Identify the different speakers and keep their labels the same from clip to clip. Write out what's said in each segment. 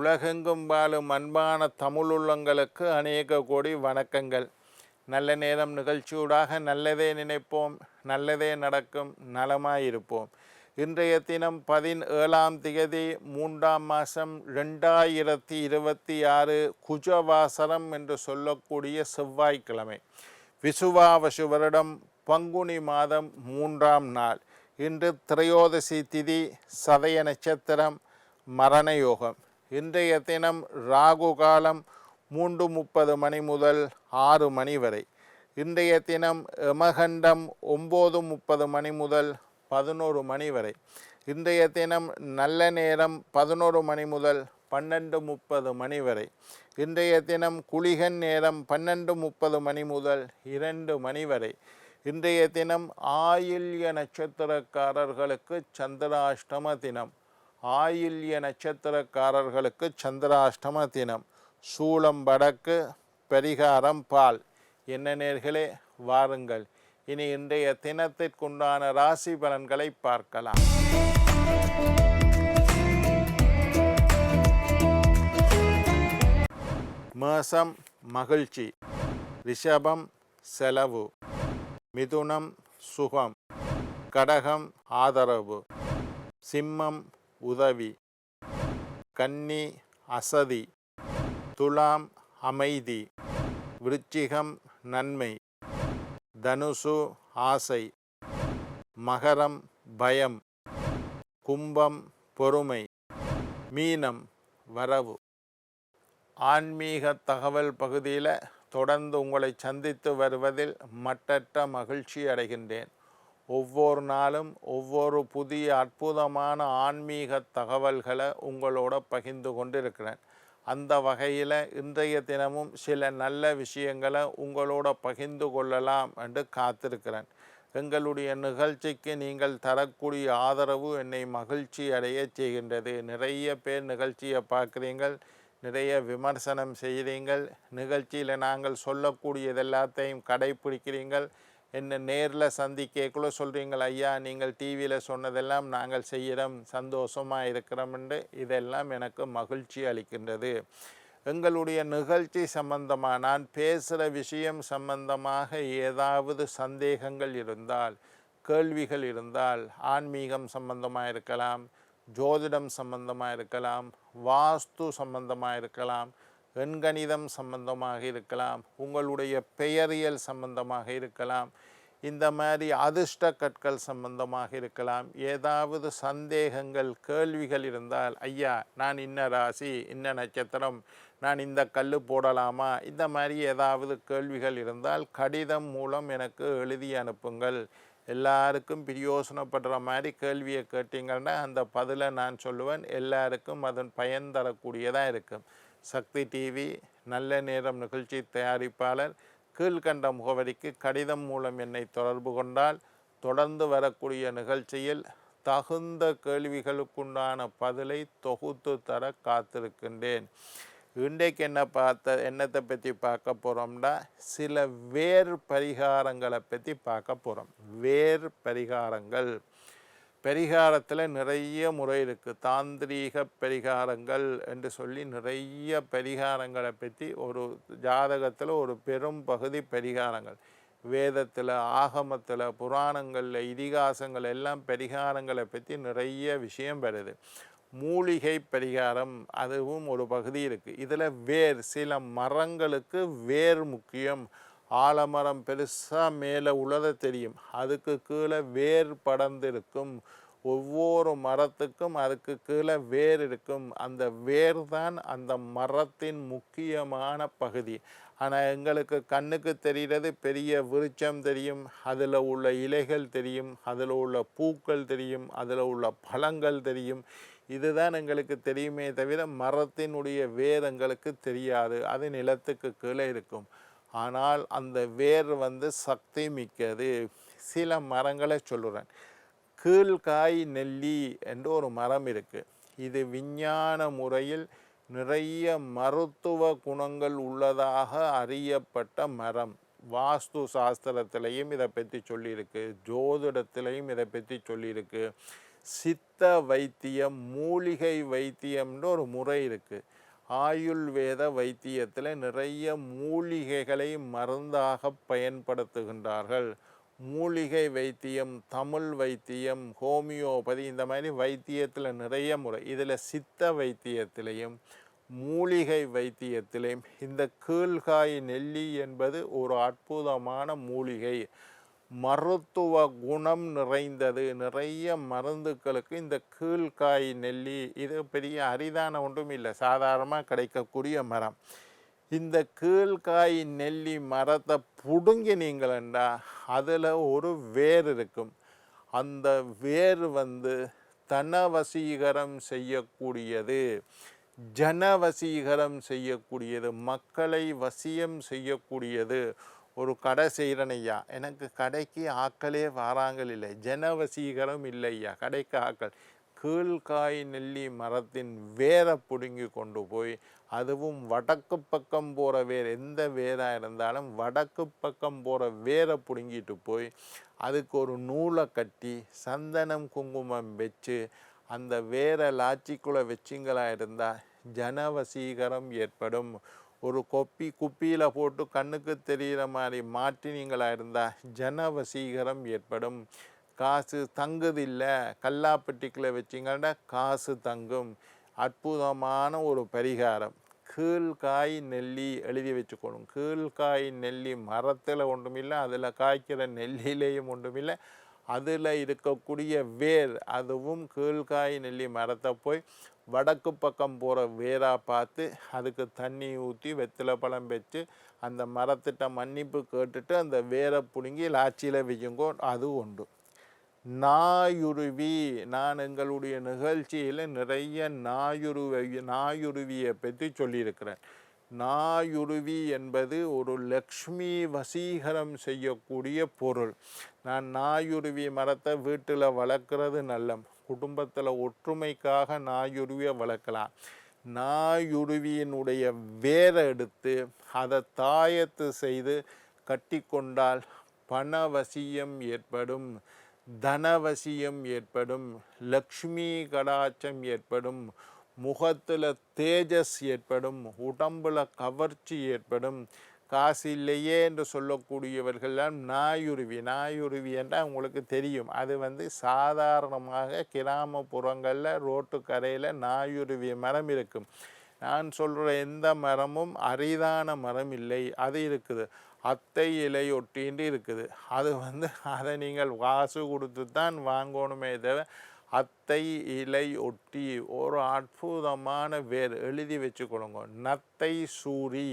Speaker 1: உலகெங்கும் வாழும் அன்பான தமிழுள்ளங்களுக்கு அநேக கோடி வணக்கங்கள். நல்ல நேரம் நிகழ்ச்சியூடாக நல்லதே நினைப்போம், நல்லதே நடக்கும், நலமாயிருப்போம். இன்றைய தினம் 17ஆம் திகதி 3ஆம் மாதம் 2026 குஜவாசரம் என்று சொல்லக்கூடிய செவ்வாய்க்கிழமை. விசுவாவசு வருடம் பங்குனி மாதம் 3ஆம் நாள். இன்று திரையோதசி திதி, சதய நட்சத்திரம், மரண யோகம். இன்றைய தினம் ராகு காலம் 3:30 மணி முதல் 6 மணி வரை. இன்றைய தினம் யமகண்டம் 9:30 மணி முதல் 11 மணி வரை. இன்றைய தினம் நல்ல நேரம் 11 மணி முதல் 12:30 மணி வரை. இன்றைய தினம் குளிகன் நேரம் 12:30 மணி முதல் 2 மணி வரை. இன்றைய தினம் ஆயில்ய நட்சத்திரக்காரர்களுக்கு சந்திராஷ்டம தினம். ஆயில்ய நட்சத்திரக்காரர்களுக்கு சந்திராஷ்டம தினம். சூளம் வடக்கு, பரிகாரம் பால். என்ன நேர்களே, வாருங்கள் இனி இன்றைய தினத்திற்குண்டான ராசி பலன்களை பார்க்கலாம். மேஷம் மகிழ்ச்சி, ரிஷபம் செலவு, மிதுனம் சுகம், கடகம் ஆதரவு, சிம்மம் உதவி, கன்னி அசதி, துலாம் அமைதி, விருச்சிகம் நன்மை, தனுசு ஆசை, மகரம் பயம், கும்பம் பொறுமை, மீனம் வரவு. ஆன்மீக தகவல் பகுதியில் தொடர்ந்து உங்களை சந்தித்து வருவதில் மட்டற்ற மகிழ்ச்சி அடைகின்றேன். ஒவ்வொரு நாளும் ஒவ்வொரு புதிய அற்புதமான ஆன்மீக தகவல்களை உங்களோட பகிர்ந்து கொண்டிருக்கிறேன். அந்த வகையில் இன்றைய தினமும் சில நல்ல விஷயங்களை உங்களோட பகிர்ந்து கொள்ளலாம் என்று காத்திருக்கிறேன். எங்களுடைய நிகழ்ச்சிக்கு நீங்கள் தரக்கூடிய ஆதரவு என்னை மகிழ்ச்சி அடைய செய்கின்றது. நிறைய பேர் நிகழ்ச்சியை பார்க்குறீங்கள், நிறைய விமர்சனம் செய்கிறீங்கள், நிகழ்ச்சியில் நாங்கள் சொல்லக்கூடியது எல்லாத்தையும் கடைப்பிடிக்கிறீங்கள். என்ன நேரில் சந்திக்கக்குள்ள சொல்கிறீங்கள், ஐயா நீங்கள் டிவியில் சொன்னதெல்லாம் நாங்கள் செய்கிறோம், சந்தோஷமாக இருக்கிறோம்ண்டு. இதெல்லாம் எனக்கு மகிழ்ச்சி அளிக்கின்றது. எங்களுடைய நிகழ்ச்சி சம்பந்தமாக நான் பேசுகிற விஷயம் சம்பந்தமாக ஏதாவது சந்தேகங்கள் இருந்தால், கேள்விகள் இருந்தால், ஆன்மீகம் சம்பந்தமாக இருக்கலாம், ஜோதிடம் சம்பந்தமாக இருக்கலாம், வாஸ்து சம்பந்தமாக இருக்கலாம், எண்கணிதம் சம்பந்தமாக இருக்கலாம், உங்களுடைய பெயரியல் சம்பந்தமாக இருக்கலாம், இந்த மாதிரி அதிர்ஷ்ட கற்கள் சம்பந்தமாக இருக்கலாம். ஏதாவது சந்தேகங்கள் கேள்விகள் இருந்தால், ஐயா நான் இன்ன ராசி இன்ன நட்சத்திரம், நான் இந்த கல் போடலாமா, இந்த மாதிரி ஏதாவது கேள்விகள் இருந்தால் கடிதம் மூலம் எனக்கு எழுதி அனுப்புங்கள். எல்லாருக்கும் பிரயோசனப்படுற மாதிரி கேள்வியை கேட்டீங்கன்னா அந்த பதிலை நான் சொல்லுவேன். எல்லாருக்கும் அதன் பயன் தரக்கூடியதாக இருக்கும். சக்தி டிவி நல்ல நேரம் நிகழ்ச்சி தயாரிப்பாளர் கீழ்கண்ட முகவரிக்கு கடிதம் மூலம் என்னை தொடர்பு கொண்டால் தொடர்ந்து வரக்கூடிய நிகழ்ச்சியில் தகுந்த கேள்விகளுக்குண்டான பதிலை தொகுத்து தர காத்திருக்கின்றேன். இன்றைக்கு என்னத்தை பற்றி பார்க்க போகிறோம்னா, சில வேர் பரிகாரங்களை பற்றி பார்க்க போகிறோம். வேர் பரிகாரங்கள். பரிகாரத்தில் நிறைய முறை இருக்குது. தாந்திரீக பரிகாரங்கள் என்று சொல்லி நிறைய பரிகாரங்களை பற்றி ஒரு ஜாதகத்தில் ஒரு பெரும் பகுதி பரிகாரங்கள். வேதத்தில், ஆகமத்தில், புராணங்களில், இதிகாசங்கள் எல்லாம் பரிகாரங்களை பற்றி நிறைய விஷயம் வருது. மூலிகை பரிகாரம் அதுவும் ஒரு பகுதி இருக்குது. இதில் வேர், சில மரங்களுக்கு வேர் முக்கியம். ஆலமரம் பெருசாக மேலே உலத தெரியும், அதுக்கு கீழே வேர் படர்ந்து இருக்கும். ஒவ்வொரு மரத்துக்கும் அதுக்கு கீழே வேர் இருக்கும். அந்த வேர் தான் அந்த மரத்தின் முக்கியமான பகுதி. ஆனால் எங்களுக்கு கண்ணுக்கு தெரிகிறது பெரிய விருட்சம் தெரியும், அதில் உள்ள இலைகள் தெரியும், அதில் உள்ள பூக்கள் தெரியும், அதில் உள்ள பழங்கள் தெரியும். இதுதான் எங்களுக்கு தெரியுமே தவிர மரத்தினுடைய வேர் எங்களுக்கு தெரியாது. அது நிலத்துக்கு கீழே இருக்கும். ஆனால் அந்த வேர் சக்தி மிக்கது. சில மரங்களை சொல்லுறேன். கீழ்காய் நெல்லி என்று ஒரு மரம் இருக்குது. இது விஞ்ஞான முறையில் நிறைய மருத்துவ குணங்கள் உள்ளதாக அறியப்பட்ட மரம். வாஸ்து சாஸ்திரத்திலையும் இதை பற்றி சொல்லியிருக்கு, ஜோதிடத்திலையும் இதை பற்றி சொல்லியிருக்கு, சித்த வைத்தியம், மூலிகை வைத்தியம்னு ஒரு முறை இருக்குது. ஆயுள்வேத வைத்தியத்தில் நிறைய மூலிகைகளை மருந்தாக பயன்படுத்துகின்றார்கள். மூலிகை வைத்தியம், தமிழ் வைத்தியம், ஹோமியோபதி, இந்த மாதிரி வைத்தியத்தில் நிறைய முறை. இதில் சித்த வைத்தியத்திலையும் மூலிகை வைத்தியத்திலையும் இந்த கீழ்காய் நெல்லி என்பது ஒரு அற்புதமான மூலிகை. மருத்துவ குணம் நிறைந்தது. நிறைய மருந்துகளுக்கு இந்த கீழ்காய் நெல்லி இது பெரிய அரிதான ஒன்றும் இல்லை, சாதாரணமாக கிடைக்கக்கூடிய மரம். இந்த கீழ்காய் நெல்லி மரத்தை பிடுங்கினீங்களா அதில் ஒரு வேர் இருக்கும். அந்த வேர் தனவசீகரம் செய்யக்கூடியது, ஜனவசீகரம் செய்யக்கூடியது, மக்களை வசியம் செய்யக்கூடியது. ஒரு கடை செய்கிறனையா, எனக்கு கடைக்கு ஆக்களே வாராங்கள் இல்லை, ஜனவசீகரம் இல்லையா, கடைக்கு ஆக்கள். கீழ்காய் நெல்லி மரத்தின் வேரை பிடுங்கி கொண்டு போய், அதுவும் வடக்கு பக்கம் போகிற வேர், எந்த வேராக இருந்தாலும் வடக்கு பக்கம் போகிற வேரை பிடுங்கிட்டு போய் அதுக்கு ஒரு நூலை கட்டி சந்தனம் குங்குமம் வச்சு அந்த வேரை லாச்சிக்குள்ளே வச்சிங்களா இருந்தால் ஜனவசீகரம் ஏற்படும். ஒரு குப்பியில் போட்டு கண்ணுக்கு தெரிகிற மாதிரி மாற்றினீங்களா இருந்தால் ஜனவசீகரம் ஏற்படும். காசு தங்குதில்லை, கல்லாப்பட்டிக்குள்ளே வச்சிங்கன்னா காசு தங்கும். அற்புதமான ஒரு பரிகாரம். கீழ்காய் நெல்லி எழுதி வச்சுக்கணும். கீழ்காய் நெல்லி மரத்தில் ஒன்றுமில்லை, அதில் காய்க்கிற நெல்லிலேயும் ஒன்றுமில்லை, அதில் இருக்கக்கூடிய வேர், அதுவும் கீழ்காய் நெல்லி மரத்தை போய் வடக்கு பக்கம் போகிற வேராக பார்த்து அதுக்கு தண்ணி ஊற்றி வெற்றிலை பழம் வச்சு அந்த மரத்திட்ட மன்னிப்பு கேட்டுட்டு அந்த வேரை பிடுங்கி லாச்சியில் வையுங்கோ. அது உண்டு. நாயுருவி, நான் எங்களுடைய நிகழ்ச்சியில் நிறைய நாயுருவியை பற்றி சொல்லியிருக்கிறேன். நாயுருவி என்பது ஒரு லக்ஷ்மி வசீகரம் செய்யக்கூடிய பொருள். நான் நாயுருவி மரத்தை வீட்டில் வளர்க்குறது நல்ல, குடும்பத்தில் ஒற்றுமைக்காக நாயுருவியை வளர்க்கலாம். நாயுருவியினுடைய வேரை எடுத்து அதை தாயத்து செய்து கட்டி கொண்டால் பணவசியம் ஏற்படும், தனவசியம் ஏற்படும், லக்ஷ்மி கடாட்சம் ஏற்படும், முகத்தில் தேஜஸ் ஏற்படும், உடம்பில் கவர்ச்சி ஏற்படும். காசு இல்லையே என்று சொல்லக்கூடியவர்கள்லாம் நாயுருவி என்றால் உங்களுக்கு தெரியும். அது சாதாரணமாக கிராமப்புறங்களில் ரோட்டு கரையில் நாயுருவி மரம் இருக்கும். நான் சொல்கிற எந்த மரமும் அரிதான மரம் இல்லை, அது இருக்குது. அத்தை இலை ஒட்டின்னு இருக்குது. அது அதை நீங்கள் காசு கொடுத்து தான் வாங்கணுமே தவிர, அத்தை இலை ஒட்டி ஒரு அற்புதமான வேர் எழுதி வச்சுக்கொள்ளுங்க. நத்தை சூரி,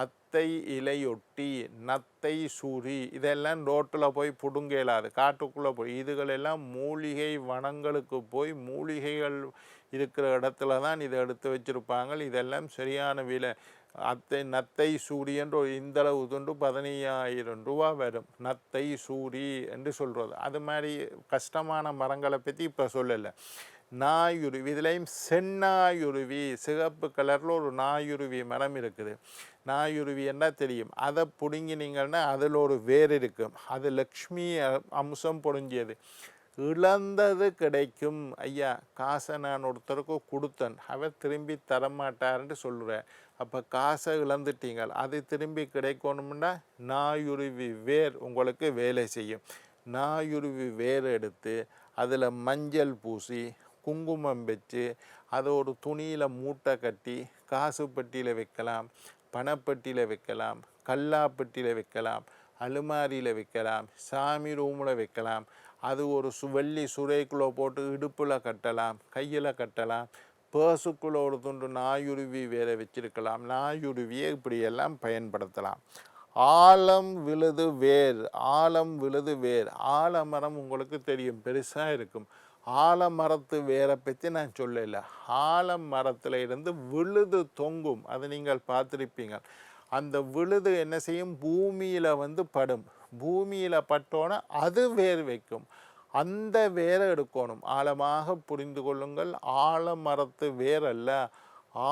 Speaker 1: அத்தை இலை ஒட்டி, நத்தை சூரி, இதெல்லாம் ரோட்டில் போய் பிடுங்க இயலாது, காட்டுக்குள்ளே போய். இதுகளெல்லாம் மூலிகை வனங்களுக்கு போய் மூலிகைகள் இருக்கிற இடத்துல தான் இதை எடுத்து வச்சுருப்பாங்க. இதெல்லாம் சரியான விலை. நத்தை சூரி என்று ஒரு இந்தளவு துண்டு 15,000 ரூபா வரும். நத்தை சூரி என்று சொல்கிறது. அது மாதிரி கஷ்டமான மரங்களை பற்றி இப்போ சொல்லலை. நாயுருவி, இதுலேயும் செந்நாயுருவி, சிகப்பு கலரில் ஒரு நாயுருவி மரம் இருக்குது. நாயுருவி என்ன தெரியும், அதை பிடுங்கினீங்கன்னா அதில் ஒரு வேர் இருக்கும். அது லக்ஷ்மி அம்சம் பொருந்தியது. இழந்தது கிடைக்கும். ஐயா, காசை நான் ஒருத்தருக்கு கொடுத்தேன், அவர் திரும்பி தரமாட்டார்ன்ட்டு சொல்லுறேன். அப்போ காசை இழந்துட்டீங்க, அது திரும்பி கிடைக்கணும்னா நாயுருவி வேர் உங்களுக்கு வேலை செய்யும். நாயுருவி வேர் எடுத்து அதில் மஞ்சள் பூசி குங்குமம் வச்சு அதை ஒரு துணியில் மூட்டை கட்டி காசு பெட்டியில் வைக்கலாம், பணப்பட்டியில் வைக்கலாம், கல்லாப்பட்டியில் வைக்கலாம், அலுமாரியில் வைக்கலாம், சாமி ரூமில் வைக்கலாம். அது ஒரு வெள்ளி சுரைக்குள்ளே போட்டு இடுப்பில் கட்டலாம், கையில் கட்டலாம், பேர்ஸுக்குள்ளே ஒரு துண்டு நாயுருவி வேற வச்சிருக்கலாம். நாயுருவியை இப்படியெல்லாம் பயன்படுத்தலாம். ஆலம் விழுது வேர், ஆலம் விழுது வேர். ஆலமரம் உங்களுக்கு தெரியும், பெருசாக இருக்கும். ஆலமரத்து வேரை பற்றி நான் சொல்லலை. ஆலமரத்தில் இருந்து விழுது தொங்கும், அதை நீங்கள் பார்த்துருப்பீங்க. அந்த விழுது என்ன செய்யும், பூமியில் படும். பூமியில் பட்டோன்னா அது வேர் வைக்கும். அந்த வேரை எடுக்கணும். ஆழமாக புரிந்து கொள்ளுங்கள். ஆலமரத்து வேர் அல்ல,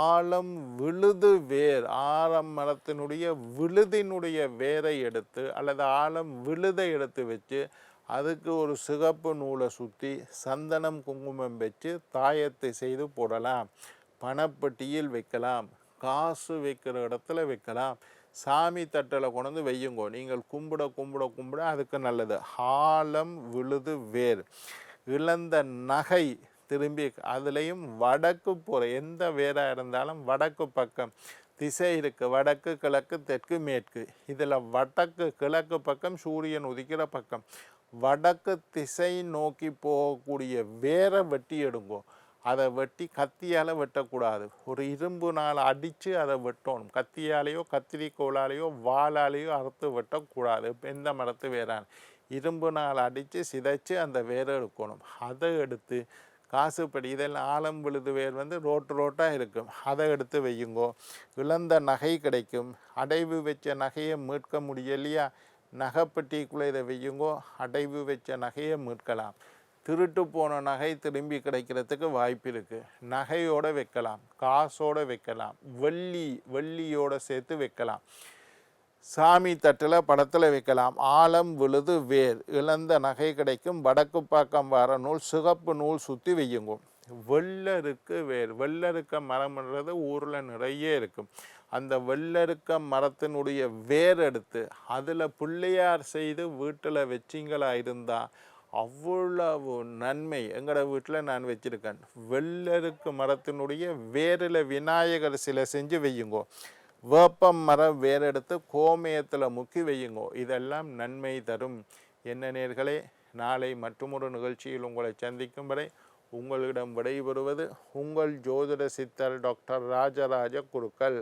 Speaker 1: ஆலம் விழுது வேர். ஆலமரத்தினுடைய விழுதினுடைய வேரை எடுத்து அல்லது ஆலம் விழுதை எடுத்து வச்சு அதுக்கு ஒரு சிகப்பு நூலை சுற்றி சந்தனம் குங்குமம் வச்சு தாயத்தை செய்து போடலாம். பணப்பெட்டியில் வைக்கலாம், காசு வைக்கிற இடத்துல வைக்கலாம். சாமி தட்டில் கொண்டு வையுங்கோ. நீங்கள் கும்பிட கும்பிட கும்பிட அதுக்கு நல்லது. ஆலம் விழுது வேர். இழந்த நகை திரும்பி அதுலேயும் வடக்கு போகிற எந்த வேராக இருந்தாலும் வடக்கு பக்கம் திசை இருக்குது. வடக்கு கிழக்கு தெற்கு மேற்கு. இதில் வடக்கு கிழக்கு பக்கம் சூரியன் உதிக்கிற பக்கம் வடக்கு திசை நோக்கி போகக்கூடிய வேரை வெட்டி எடுங்கோ. அதை வெட்டி கத்தியால் வெட்டக்கூடாது. ஒரு இரும்புனால் அடித்து அதை வெட்டணும். கத்தியாலேயோ கத்திரிக்கோளாலேயோ வாளாலேயோ அறுத்து வெட்டக்கூடாது. எந்த மரத்து வேறான இரும்புனால் அடித்து சிதைச்சு அந்த வேரை எடுக்கணும். அதை எடுத்து காசுப்படி இதெல்லாம் ஆலம் விழுது வேர் ரோட்டாக இருக்கும். அதை எடுத்து வையுங்கோ. இழந்த நகை கிடைக்கும். அடைவு வச்ச நகையை மீட்க முடியலையா, நகைப்பெட்டிக்குள்ளே இதை வையுங்கோ. அடைவு வச்ச நகையை மீட்கலாம். திருட்டு போன நகை திரும்பி கிடைக்கிறதுக்கு வாய்ப்பு இருக்குது. நகையோடு வைக்கலாம், காசோடு வைக்கலாம், வெள்ளியோடு சேர்த்து வைக்கலாம். சாமி தட்டில் படத்தில் வைக்கலாம். ஆலம் விழுது வேர். இழந்த நகை கிடைக்கும். வடக்கு பக்கம் வர நூல் சிகப்பு நூல் சுற்றி வையுங்க. வெள்ளருக்கு வேர். வெள்ளருக்க மரம்ன்றது ஊரில் நிறைய இருக்கும். அந்த வெள்ளருக்க மரத்தினுடைய வேர் எடுத்து அதில் பிள்ளையார் செய்து வீட்டில் வச்சிங்களா இருந்தால் அவ்வளவு நன்மை. எங்களோட வீட்டில் நான் வச்சுருக்கேன். வெள்ளருக்கு மரத்தினுடைய வேரில் விநாயகர் சிலை செஞ்சு வையுங்கோ. வேப்பம் மரம் வேறெடுத்து கோமயத்தில் முக்கி வையுங்கோ. இதெல்லாம் நன்மை தரும். என்ன நேர்களே, நாளை மற்றொரு நிகழ்ச்சியில் உங்களை சந்திக்கும் வரை உங்களிடம் விடைபெறுவது உங்கள் ஜோதிட சித்தர் டாக்டர் ராஜராஜ குருக்கள்.